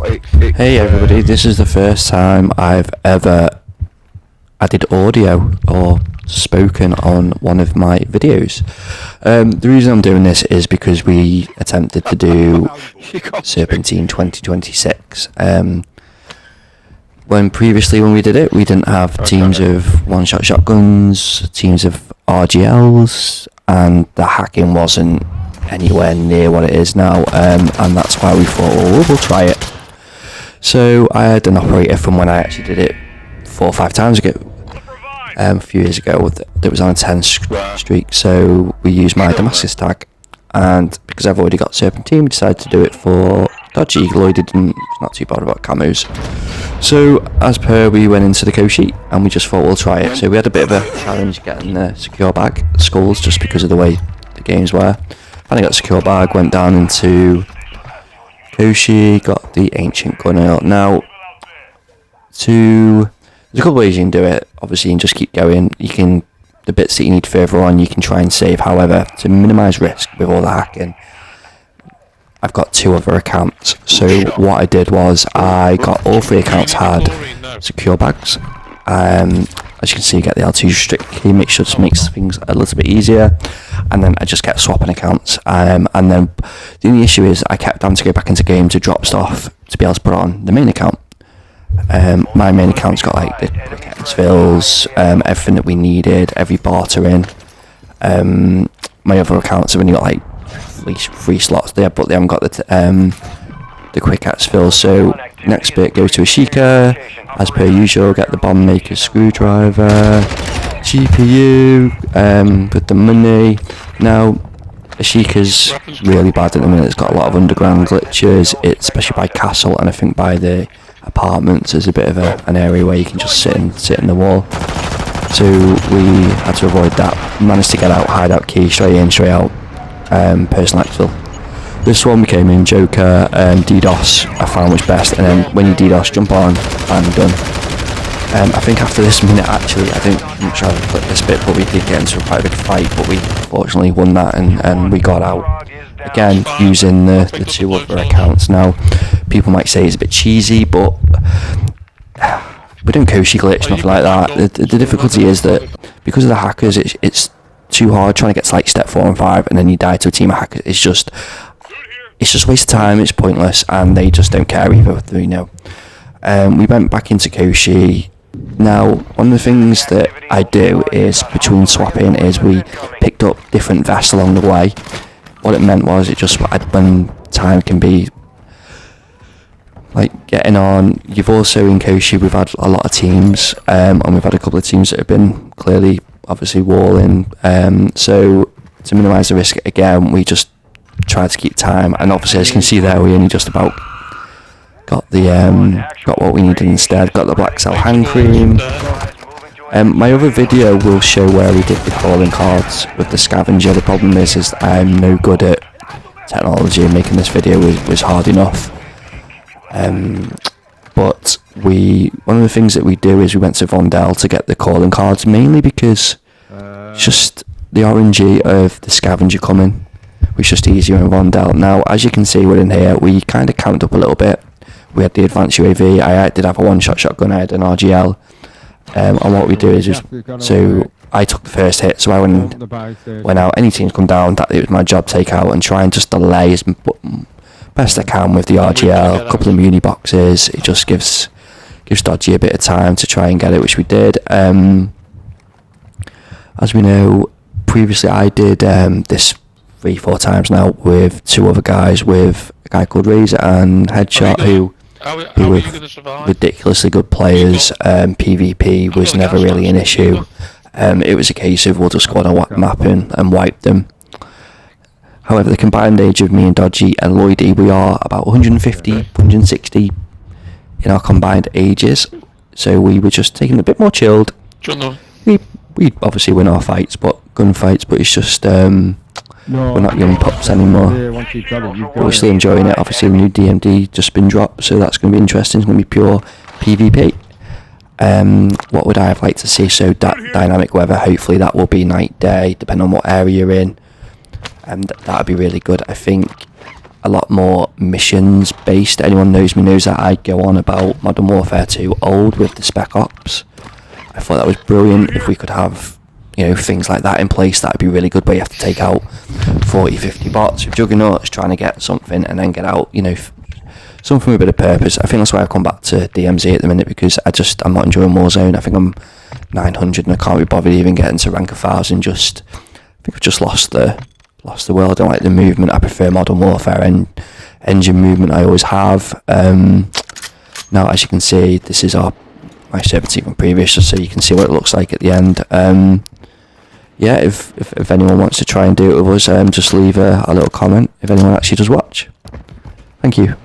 Hey everybody, this is the first time I've ever added audio or spoken on one of my videos. The reason I'm doing this is because we attempted to do Serpentine 2026. When we did it, we didn't have teams of one-shot shotguns, teams of RGLs, and the hacking wasn't anywhere near what it is now, and that's why we thought, well, we'll try it. So I had an operator from when I actually did it 4 or 5 times ago, a few years ago, that was on a 10 streak, so we used my Damascus tag, and because I've already got Serpentine, we decided to do it for Dodgy. Lloyd didn't, not too bothered about camos. So as per, we went into the code sheet and we just thought we'll try it. So we had a bit of a challenge getting the secure bag skulls just because of the way the games were. Finally got a secure bag, went down into Koshi, got the ancient gunner. Now, there's a couple of ways you can do it. Obviously, you can just keep going. The bits that you need further on, you can try and save. However, to minimise risk with all the hacking, I've got 2 other accounts. So what I did was I got all 3 accounts had secure bags. As you can see, you get the L2 strict key, make sure it just makes things a little bit easier. And then I just kept swapping accounts. And then the only issue is I kept having to go back into game to drop stuff to be able to put on the main account. My main account's got like the quick fills, everything that we needed, every bartering. My other accounts have only got like 3 slots there, but they haven't got the quick X fills. So next bit goes to Ashika. As per usual, get the bomb maker screwdriver, GPU, with the money. Now Ashika's really bad at the minute. It's got a lot of underground glitches, especially by castle, and I think by the apartments there's a bit of an area where you can just sit in the wall. So we had to avoid that. Managed to get out, hideout key, straight in, straight out. Personal exfil. This one we came in Joker, DDoS I found was best, and then when you DDoS, jump on and done. I think after this minute, actually, I'm trying to clip this bit, but we did get into quite a big fight, but we fortunately won that, and we got out. Again, using the 2 other accounts. Now, people might say it's a bit cheesy, but we don't Koshi glitch, nothing like that. The difficulty is that because of the hackers, it's too hard trying to get to like step 4 and 5, and then you die to a team of hackers. It's just waste of time. It's pointless, and they just don't care either. You know. We went back into Koshi. Now, one of the things that I do is between swapping is we picked up different vests along the way. What it meant was when time can be like getting on. You've also in Koshi we've had a lot of teams, and we've had a couple of teams that have been clearly obviously walling. So to minimise the risk again, we just tried to keep time, and obviously as you can see there, we only just about got what we needed instead. Got the black cell hand cream. My other video will show where we did the calling cards with the scavenger. The problem is I'm no good at technology, and making this video was hard enough. But one of the things that we do is we went to Vondel to get the calling cards, mainly because it's just the RNG of the scavenger coming was just easier in Vondel. Now, as you can see, we're in here. We kind of camped up a little bit. We had the advanced UAV. I did have a one-shot shotgun. I had an RGL. And what we do is so I took the first hit. So I went out. Any teams come down, it was my job to take out and try and just delay as best I can with the RGL. A couple of muni boxes. It just gives Dodgy a bit of time to try and get it, which we did. As we know, previously I did this 3-4 times now with 2 other guys, with a guy called Razor and Headshot, who were ridiculously good players. PvP was never really an issue. It was a case of we'll just go on a map and wipe them. However, the combined age of me and Dodgy and Lloydie, we are about 150, 160 in our combined ages. So we were just taking it a bit more chilled. We obviously win our fights, gunfights, but it's just we're not young pups anymore. But we're still enjoying it. Obviously, the new DMZ just been dropped, so that's going to be interesting. It's going to be pure PvP. What would I have liked to see? So dynamic weather. Hopefully, that will be night day, depending on what area you're in. And that would be really good. I think a lot more missions based. Anyone knows me knows that I go on about Modern Warfare 2 old with the Spec Ops. I thought that was brilliant. If we could have, you know, things like that in place, that would be really good, where you have to take out 40, 50 bots with Juggernauts trying to get something and then get out, you know, something with a bit of purpose. I think that's why I've come back to DMZ at the minute, because I'm not enjoying Warzone. I think I'm 900 and I can't be bothered even getting to rank 1000. I think I've just lost the world. I don't like the movement. I prefer Modern Warfare and engine movement. I always have. Now, as you can see, this is my serpentine from previous, just so you can see what it looks like at the end. Yeah, if anyone wants to try and do it with us, just leave a little comment if anyone actually does watch. Thank you.